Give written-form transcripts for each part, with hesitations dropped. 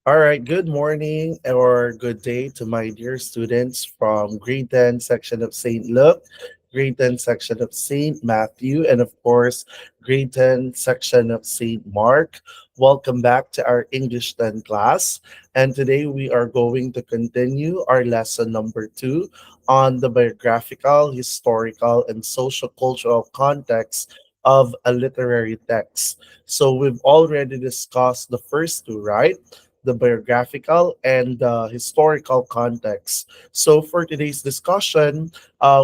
All right, good morning or good day to my dear students from grade 10 section of St. Luke, grade 10 section of St. Matthew, and of course, grade 10 section of St. Mark. Welcome back to our English 10 class. And today we are going to continue our lesson number 2 on the biographical, historical, and social cultural context of a literary text. So we've already discussed the first two, right? The biographical and the historical context. So, for today's discussion,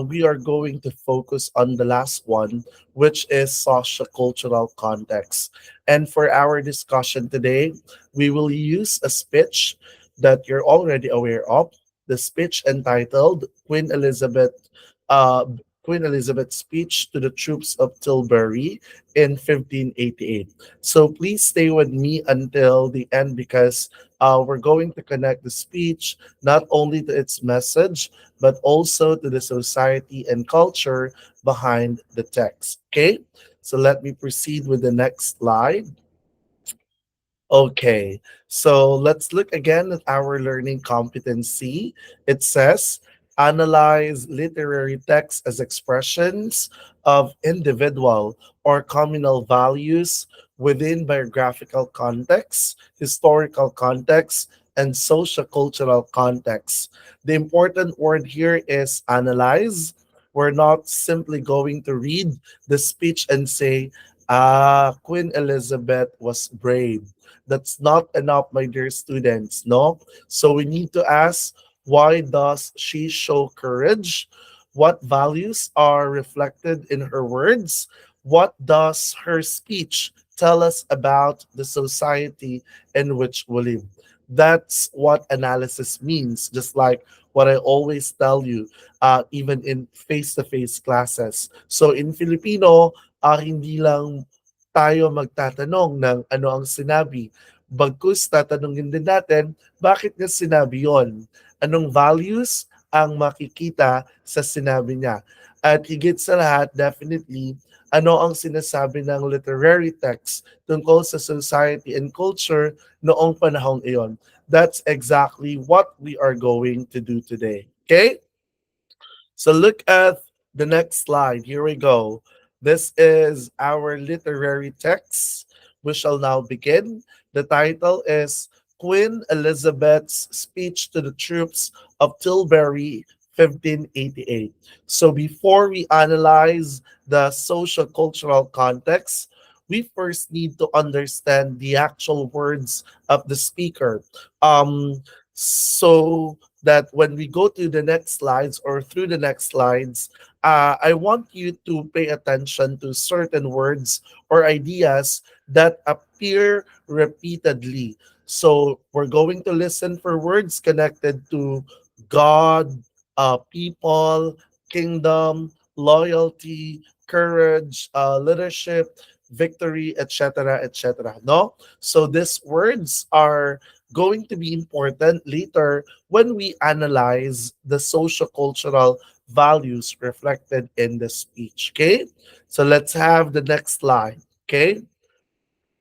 we are going to focus on the last one, which is sociocultural context. And for our discussion today, we will use a speech that you're already aware of. The speech entitled uh, Queen Elizabeth's speech to the troops of Tilbury in 1588. So please stay with me until the end because we're going to connect the speech not only to its message, but also to the society and culture behind the text. Okay, so let me proceed with the next slide. Okay, so let's look again at our learning competency. It says, analyze literary texts as expressions of individual or communal values within biographical context, historical context, and sociocultural context. The important word here is analyze. We're not simply going to read the speech and say, Queen Elizabeth was brave. That's not enough, my dear students, no? So we need to ask, why does she show courage? What values are reflected in her words? What does her speech tell us about the society in which we live? That's what analysis means, just like what I always tell you, even in face-to-face classes. So in Filipino, hindi lang tayo magtatanong ng ano ang sinabi. Bagkus tatanungin din natin, bakit niya sinabi yon? Anong values ang makikita sa sinabi niya? At higit sa lahat, definitely, ano ang sinasabi ng literary text tungkol sa society and culture noong panahong iyon. That's exactly what we are going to do today. Okay? So look at the next slide. Here we go. This is our literary text. We shall now begin. The title is Queen Elizabeth's Speech to the Troops of Tilbury, 1588. So before we analyze the social cultural context, we first need to understand the actual words of the speaker. So that when we go to the next slides or through the next slides, I want you to pay attention to certain words or ideas that appear repeatedly. So we're going to listen for words connected to God, people, kingdom, loyalty, courage, leadership, victory, etc., etc. No, so these words are going to be important later when we analyze the socio-cultural values reflected in the speech. Okay, so let's have the next slide. Okay,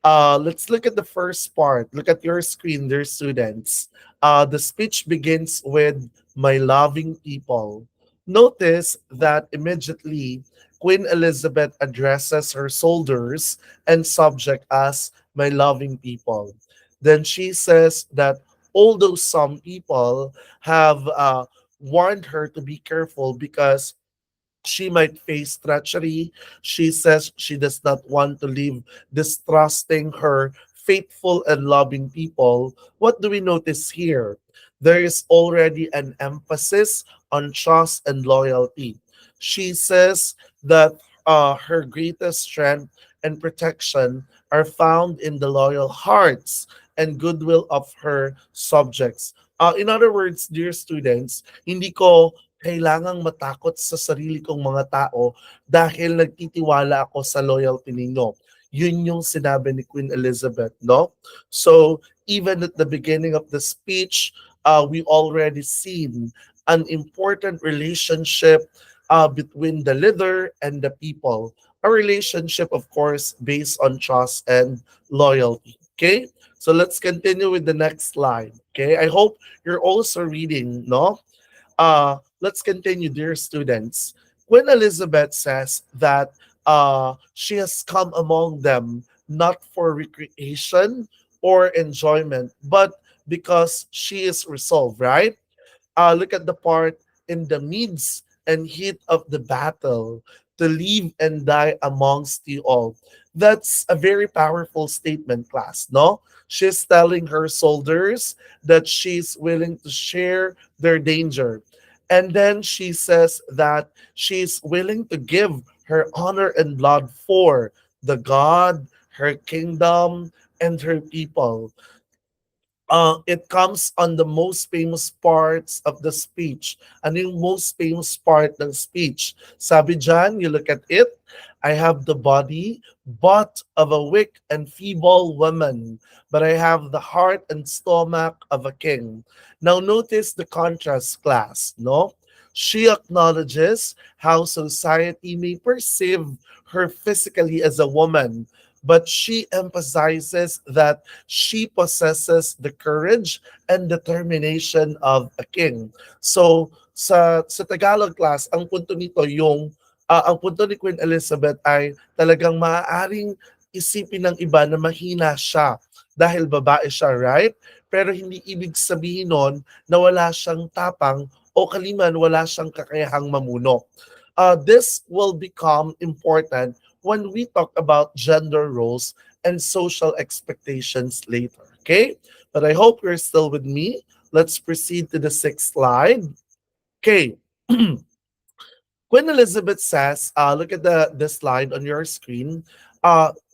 let's look at the first part. Look at your screen, dear students. The speech begins with "My loving people." Notice that immediately Queen Elizabeth addresses her soldiers and subject as "my loving people." Then she says that although some people have warned her to be careful because she might face treachery. She says she does not want to live distrusting her faithful and loving people. What do we notice here? There is already an emphasis on trust and loyalty. She says that her greatest strength and protection are found in the loyal hearts and goodwill of her subjects. In other words, dear students, hindi ko kailangang matakot sa sarili kong mga tao dahil nagtitiwala ako sa loyalty ninyo. Yun yung sinabi ni Queen Elizabeth, no? So, even at the beginning of the speech, we already seen an important relationship between the leader and the people. A relationship, of course, based on trust and loyalty. Okay, so let's continue with the next slide. Okay, I hope you're also reading, no? Let's continue, dear students. Queen Elizabeth says that she has come among them not for recreation or enjoyment, but because she is resolved, right? Look at the part in the midst and heat of the battle to live and die amongst you all. That's a very powerful statement, class, no? She's telling her soldiers that she's willing to share their danger. And then she says that she's willing to give her honor and blood for the God, her kingdom, and her people. It comes on the most famous parts of the speech. Ano yung most famous part ng speech? Sabi dyan, you look at it, I have the body, but of a weak and feeble woman, but I have the heart and stomach of a king. Now notice the contrast, class, no? She acknowledges how society may perceive her physically as a woman, but she emphasizes that she possesses the courage and determination of a king. So sa Tagalog class, ang punto nito yung ang punto ni Queen Elizabeth ay talagang maaaring isipin ng iba na mahina siya dahil babae siya, right? Pero hindi ibig sabihin nun na wala siyang tapang o kaliman wala siyang kakayahang mamuno. This will become important when we talk about gender roles and social expectations later. Okay? But I hope you're still with me. Let's proceed to the sixth slide. Okay. Queen Elizabeth says, look at the slide on your screen.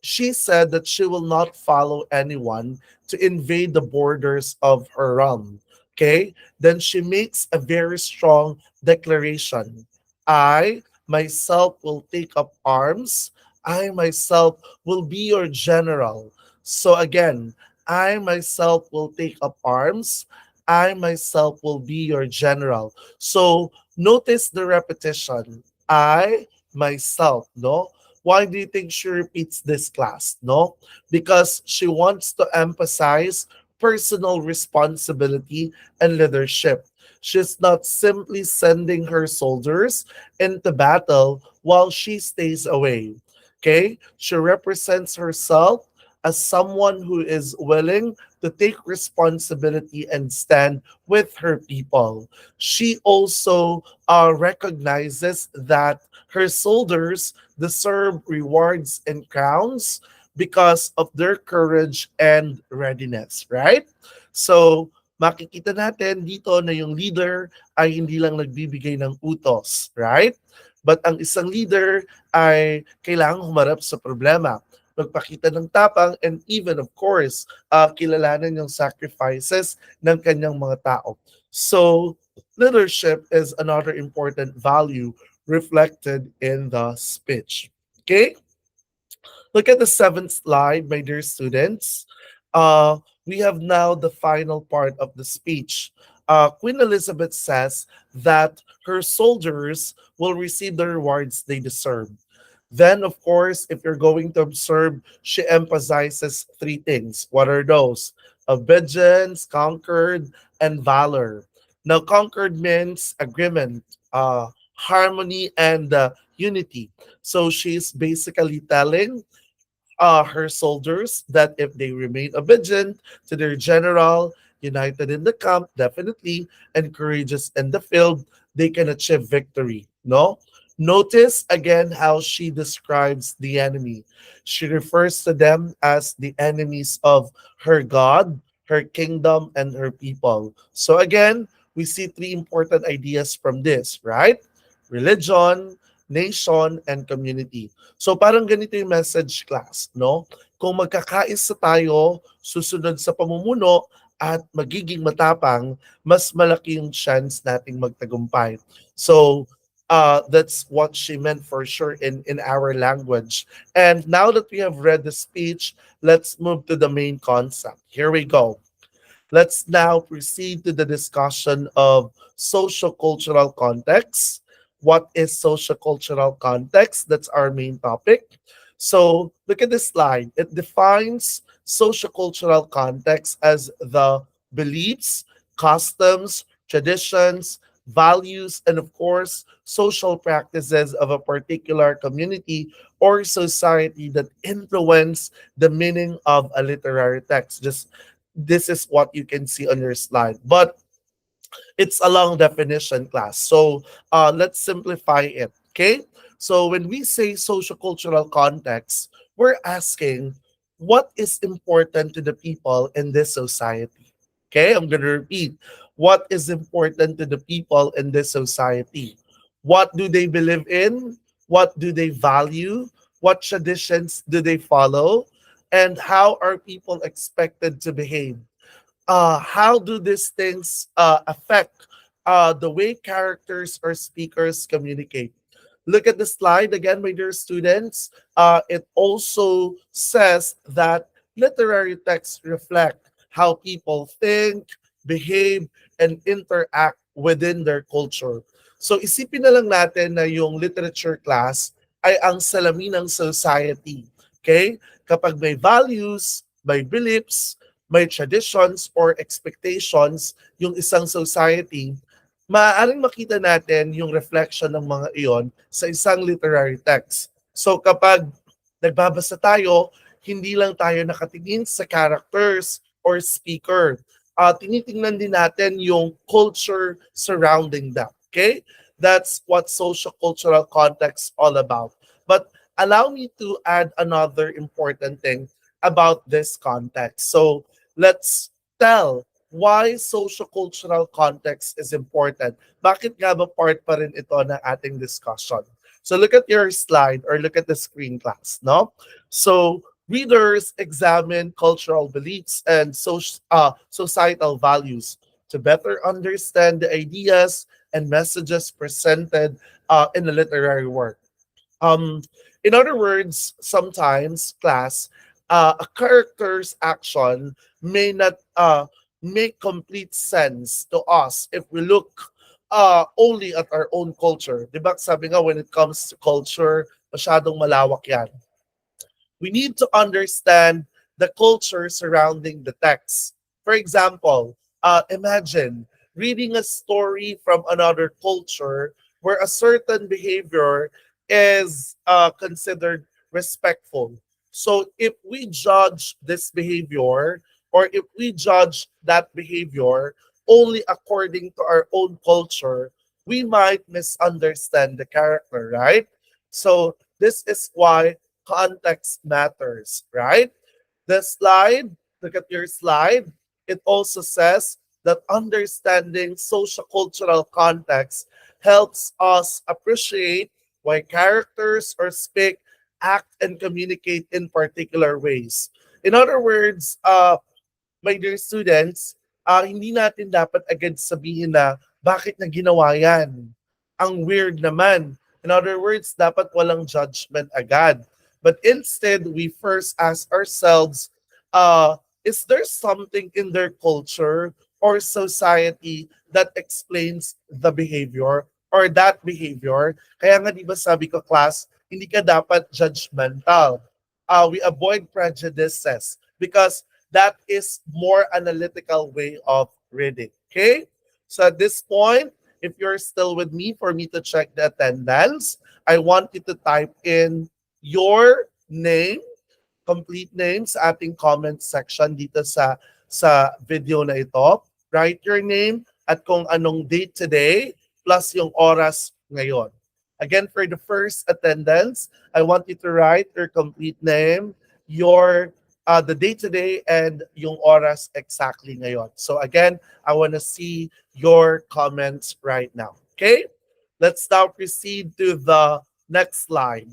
She said that she will not follow anyone to invade the borders of her realm. Okay? Then she makes a very strong declaration. I myself will take up arms. I myself will be your general. So again, I myself will take up arms. I myself will be your general. So notice the repetition. I, myself, no? Why do you think she repeats this, class? No? Because she wants to emphasize personal responsibility and leadership. She's not simply sending her soldiers into battle while she stays away. Okay? She represents herself as someone who is willing to take responsibility and stand with her people. She also recognizes that her soldiers deserve rewards and crowns because of their courage and readiness, right? So, makikita natin dito na yung leader ay hindi lang nagbibigay ng utos, right? But ang isang leader ay kailangang humarap sa problema, magpakita ng tapang, and even of course, kilalanin yung sacrifices ng kanyang mga tao. So, leadership is another important value reflected in the speech. Okay? Look at the seventh slide, my dear students. We have now the final part of the speech. Queen Elizabeth says that her soldiers will receive the rewards they deserve. Then, of course, if you're going to observe, she emphasizes three things. What are those? Obedience, conquered, and valor. Now, conquered means agreement, harmony, and unity. So she's basically telling her soldiers that if they remain obedient to their general, united in the camp, definitely, and courageous in the field, they can achieve victory. No? Notice again how she describes the enemy. She refers to them as the enemies of her God, her kingdom, and her people. So again, we see three important ideas from this, right? Religion, nation, and community. So parang ganito yung message, class, no? Kung magkakaisa tayo, susunod sa pamumuno, at magiging matapang, mas malaki yung chance nating magtagumpay. So, that's what she meant for sure in our language. And now that we have read the speech, let's move to the main concept. Here we go. Let's now proceed to the discussion of social-cultural context. What is social-cultural context? That's our main topic. So look at this slide. It defines sociocultural context as the beliefs, customs, traditions, values, and of course, social practices of a particular community or society that influence the meaning of a literary text. Just this is what you can see on your slide. But it's a long definition class. So let's simplify it. Okay. So when we say sociocultural context, we're asking what is important to the people in this society. Okay. I'm going to repeat what is important to the people in this society. What do they believe in? What do they value? What traditions do they follow? And how are people expected to behave? How do these things affect the way characters or speakers communicate? Look at the slide again, my dear students. It also says that literary texts reflect how people think, behave, and interact within their culture. So isipin na lang natin na yung literature class ay ang salamin ng society. Okay? Kapag may values, may beliefs, may traditions or expectations yung isang society, maaaring makita natin yung reflection ng mga iyon sa isang literary text. So kapag nagbabasa tayo, hindi lang tayo nakatingin sa characters or speaker. Tinitingnan din natin yung culture surrounding that. Okay? That's what social cultural context all about. But allow me to add another important thing about this context. So let's tell why social-cultural context is important. Bakit nga ba part pa rin ito ng ating discussion? So look at your slide or look at the screen class, no? So readers examine cultural beliefs and societal values to better understand the ideas and messages presented in the literary work. Um, in other words, sometimes, class, a character's action may not make complete sense to us if we look only at our own culture. Di ba sabi nga, when it comes to culture, masyadong malawak yan. We need to understand the culture surrounding the text. For example, imagine reading a story from another culture where a certain behavior is considered respectful. So if we judge this behavior or if we judge that behavior only according to our own culture, we might misunderstand the character, right? So this is why context matters, right? The slide, look at your slide. It also says that understanding social cultural context helps us appreciate why characters or speak, act, and communicate in particular ways. In other words, my dear students, hindi natin dapat agad sabihin na bakit na ginawa yan. Ang weird naman. In other words, dapat walang judgment agad. But instead, we first ask ourselves, is there something in their culture or society that explains the behavior or that behavior? Kaya nga di ba sabi ko, class, hindi ka dapat judgmental. We avoid prejudices because that is more analytical way of reading. Okay? So at this point, if you're still with me for me to check the attendance, I want you to type in your name, complete name sa ating comment section dito sa video na ito. Write your name at kung anong date today plus yung oras ngayon. Again, for the first attendance, I want you to write your complete name, your the date today, and yung oras exactly ngayon. So again, I want to see your comments right now. Okay? Let's now proceed to the next slide.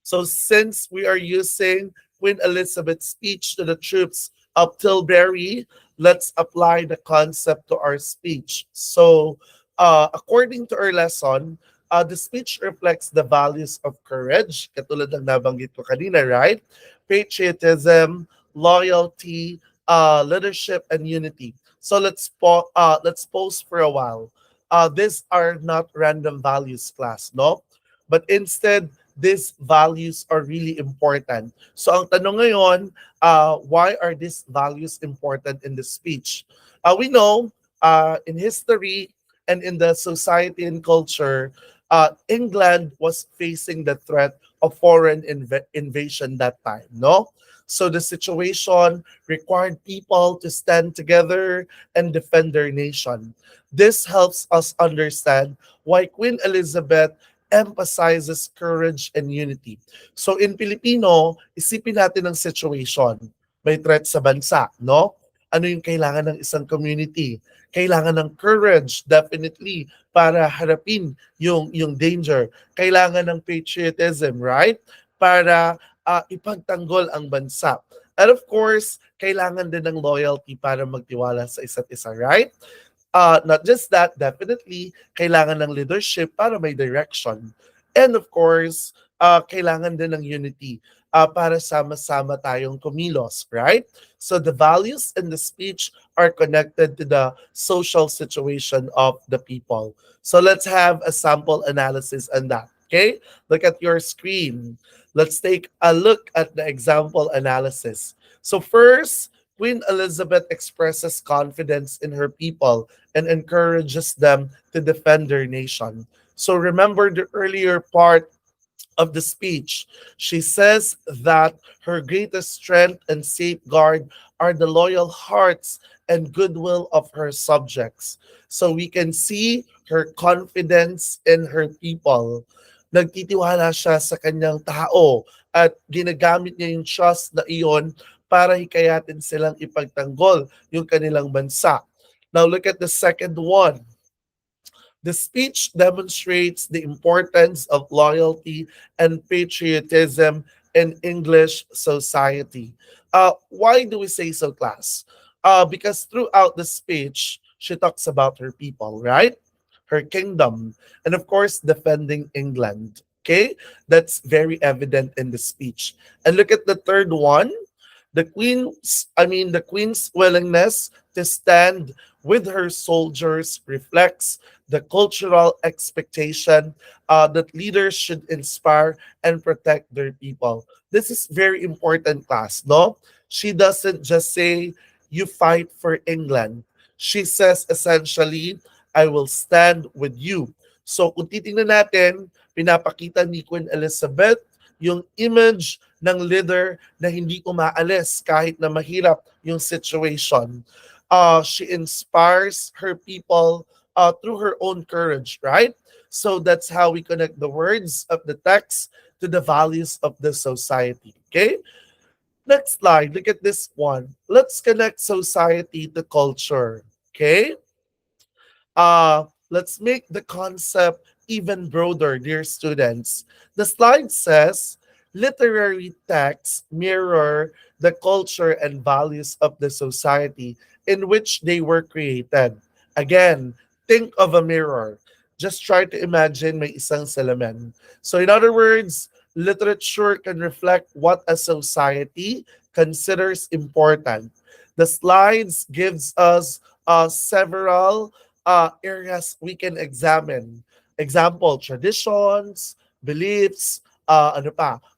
So since we are using Queen Elizabeth's speech to the troops of Tilbury, let's apply the concept to our speech. So according to our lesson, the speech reflects the values of courage, katulad ng nabanggit ko kanina, right? Patriotism, loyalty, leadership, and unity. So let's pause for a while. These are not random values, class, no? But instead, these values are really important. So ang tanong ngayon, why are these values important in the speech? We know in history and in the society and culture, England was facing the threat of foreign invasion that time, no? So the situation required people to stand together and defend their nation. This helps us understand why Queen Elizabeth emphasizes courage and unity. So in Filipino, isipin natin ang situation. May threat sa bansa, no? Ano yung kailangan ng isang community? Kailangan ng courage, definitely, para harapin yung danger. Kailangan ng patriotism, right? Para ipagtanggol ang bansa. And of course, kailangan din ng loyalty para magtiwala sa isa't isa, right? Not just that, definitely, kailangan ng leadership para may direction. And of course, kailangan din ng unity para sama-sama tayong kumilos, right? So the values in the speech are connected to the social situation of the people. So let's have a sample analysis on that. Okay? Look at your screen. Let's take a look at the example analysis. So first, Queen Elizabeth expresses confidence in her people and encourages them to defend their nation. So remember the earlier part of the speech. She says that her greatest strength and safeguard are the loyal hearts and goodwill of her subjects. So we can see her confidence in her people. Nagtitiwala siya sa kanyang tao at ginagamit niya yung trust na iyon para hikayatin silang ipagtanggol yung kanilang bansa. Now look at the second one. The speech demonstrates the importance of loyalty and patriotism in English society. Why do we say so, class? Because throughout the speech, she talks about her people, right? Her kingdom, and of course, defending England. Okay, that's very evident in the speech. And look at the third one. The queen's willingness to stand with her soldiers reflects the cultural expectation that leaders should inspire and protect their people. This is very important, class, no? She doesn't just say, you fight for England. She says essentially, I will stand with you. So kung titingnan natin, pinapakita ni Queen Elizabeth yung image ng leader na hindi umaalis kahit na mahirap yung situation. She inspires her people through her own courage, right? So that's how we connect the words of the text to the values of the society. Okay? Next slide, look at this one. Let's connect society to culture. Okay? Let's make the concept even broader, dear students. The slide says literary texts mirror the culture and values of the society in which they were created. Again, think of a mirror. Just try to imagine may isang salamin. So in other words, literature can reflect what a society considers important. The slides gives us several areas we can examine. Example, traditions, beliefs,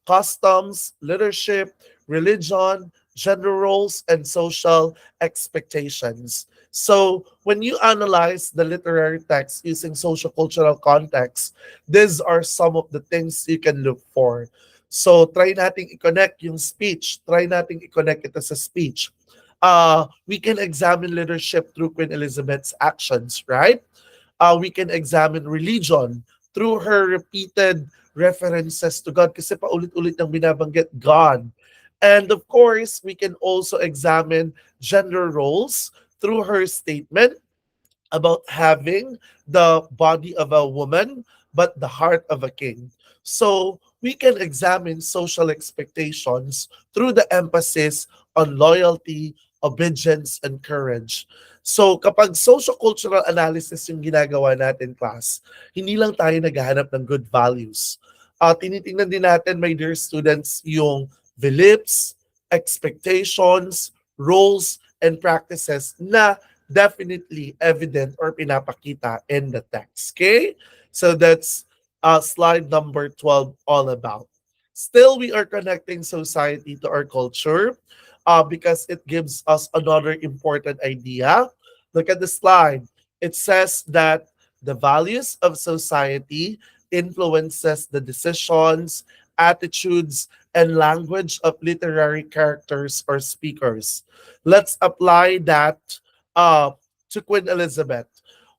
customs, leadership, religion, gender roles, and social expectations. So when you analyze the literary text using social cultural context, these are some of the things you can look for. So try nating i-connect yung speech. Try nating i-connect ito sa speech. We can examine leadership through Queen Elizabeth's actions, right? We can examine religion through her repeated references to God kasi paulit-ulit nang binabanggit God. And of course, we can also examine gender roles through her statement about having the body of a woman but the heart of a king. So we can examine social expectations through the emphasis on loyalty, obedience, and courage. So kapag social-cultural analysis yung ginagawa natin, class, hindi lang tayo naghahanap ng good values. Tinitingnan din natin, my dear students, yung beliefs, expectations, roles, and practices na definitely evident or pinapakita in the text. Okay? So that's slide number 12 all about. Still, we are connecting society to our culture because it gives us another important idea. Look at the slide. It says that the values of society influences the decisions, attitudes, and language of literary characters or speakers. Let's apply that uh, to Queen Elizabeth.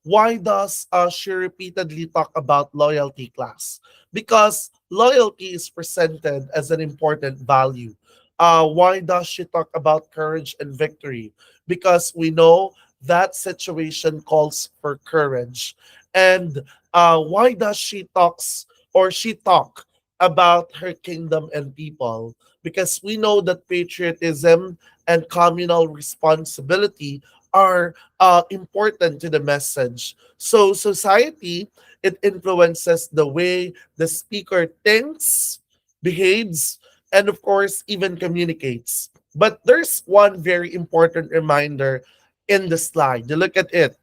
Why does she repeatedly talk about loyalty, class? Because loyalty is presented as an important value. Why does she talk about courage and victory? Because we know that situation calls for courage. And why does she talk about her kingdom and people? Because we know that patriotism and communal responsibility are important to the message. So society, it influences the way the speaker thinks, behaves, and of course even communicates. But there's one very important reminder in the slide. You look at it.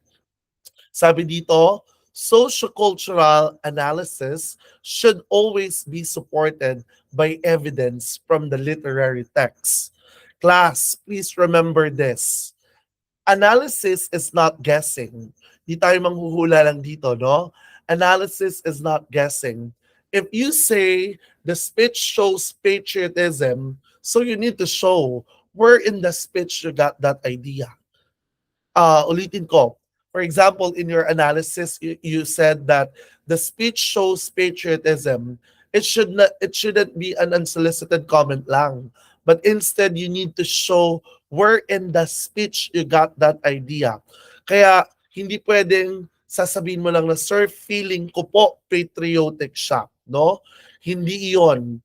Sabi dito, sociocultural analysis should always be supported by evidence from the literary text. Class, please remember this. Analysis is not guessing. Di tayo manghuhula lang dito, no? Analysis is not guessing. If you say the speech shows patriotism, so you need to show where in the speech you got that idea. Ulitin ko. For example, in your analysis, you said that the speech shows patriotism. It shouldn't be an unsolicited comment lang. But instead, you need to show where in the speech you got that idea. Kaya hindi pwedeng sasabihin mo lang na, sir, feeling ko po patriotic siya. No? Hindi iyon.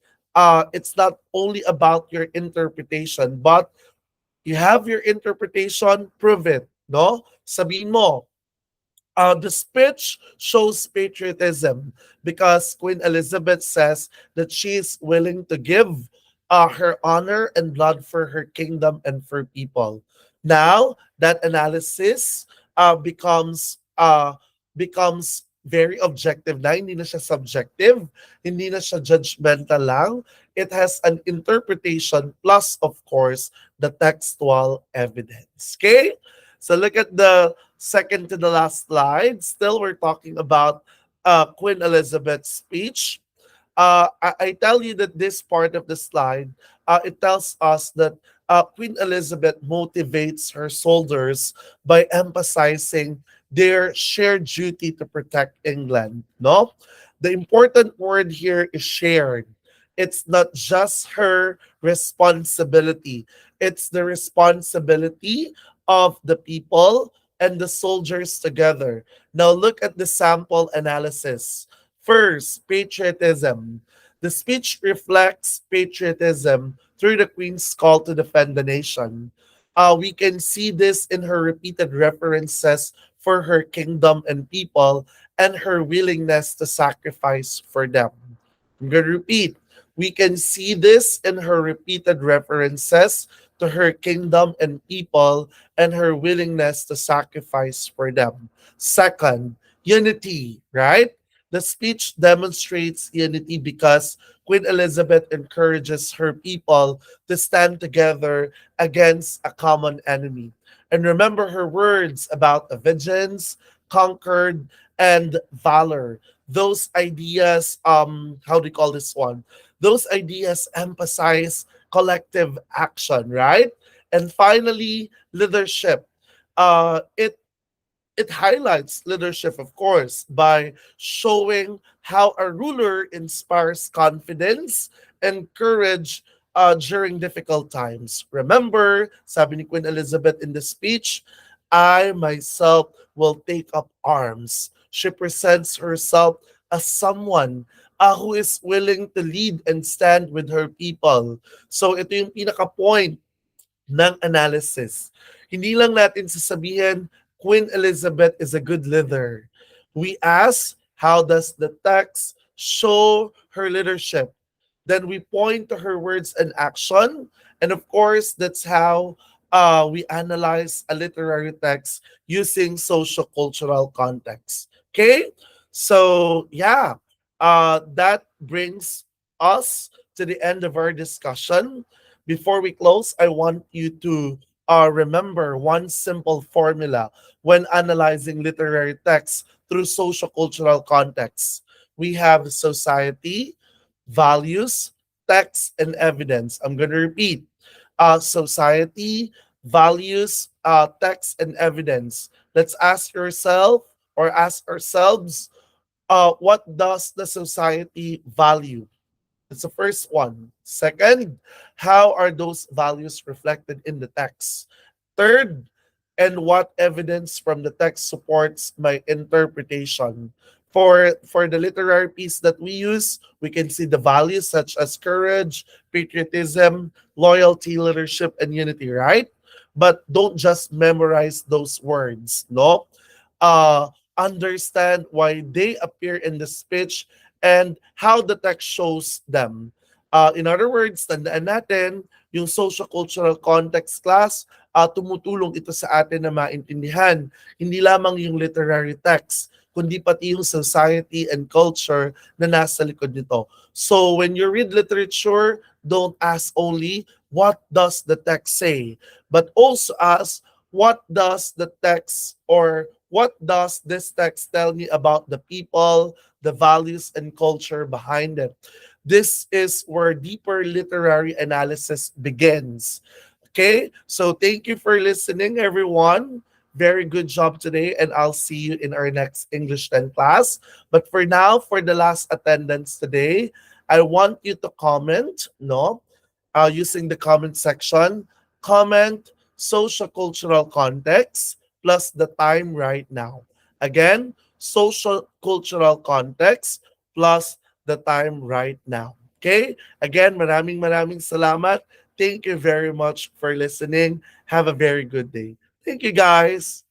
It's not only about your interpretation, but you have your interpretation, prove it. No? Sabihin mo, the speech shows patriotism because Queen Elizabeth says that she is willing to give her honor and blood for her kingdom and for people. Now that analysis becomes very objective na, hindi na siya subjective, hindi na siya judgmental lang. It has an interpretation plus, of course, the textual evidence. Okay? So look at the second to the last slide. Still, we're talking about Queen Elizabeth's speech. I tell you that this part of the slide, it tells us that Queen Elizabeth motivates her soldiers by emphasizing their shared duty to protect England. No, the important word here is shared. It's not just her responsibility; it's the responsibility of the people and the soldiers together. Now look at the sample analysis. First, patriotism. The speech reflects patriotism through the Queen's call to defend the nation. We can see this in her repeated references for her kingdom and people and her willingness to sacrifice for them. I'm going to repeat. We can see this in her repeated references to her kingdom and people and her willingness to sacrifice for them. Second, unity, right? The speech demonstrates unity because Queen Elizabeth encourages her people to stand together against a common enemy. And remember her words about vengeance, conquered, and valor. Those ideas, how do you call this one? Those ideas emphasize collective action, right? And finally, leadership. It highlights leadership, of course, by showing how a ruler inspires confidence and courage during difficult times. Remember, sabi ni Queen Elizabeth in the speech, I myself will take up arms. She presents herself as someone who is willing to lead and stand with her people. So ito yung pinaka-point ng analysis. Hindi lang natin sasabihin, Queen Elizabeth is a good leader. We ask, how does the text show her leadership? Then we point to her words and action. And of course, that's how we analyze a literary text using social cultural context. Okay? So, yeah. That brings us to the end of our discussion. Before we close, I want you to remember one simple formula when analyzing literary texts through social-cultural contexts. We have society, values, text, and evidence. I'm going to repeat. Society, values, text, and evidence. Let's ask yourself or ask ourselves, what does the society value? That's the first one. Second, how are those values reflected in the text? Third, and what evidence from the text supports my interpretation? For the literary piece that we use, we can see the values such as courage, patriotism, loyalty, leadership, and unity, right? But don't just memorize those words, no? Uh, Understand why they appear in the speech and how the text shows them. In other words, tandaan natin, yung socio-cultural context class, tumutulong ito sa atin na maintindihan hindi lamang yung literary text, kundi pati yung society and culture na nasa likod nito. So when you read literature, don't ask only what does the text say, but also ask what does the text or what does this text tell me about the people, the values, and culture behind it. This is where deeper literary analysis begins. Okay, so thank you for listening, everyone. Very good job today, and I'll see you in our next English 10 class. But for now, for the last attendance today, I want you to comment, no? Using the comment section, comment social cultural context plus the time right now. Again, social cultural context plus the time right now. Okay? Again, maraming salamat. Thank you very much for listening. Have a very good day. Thank you, guys.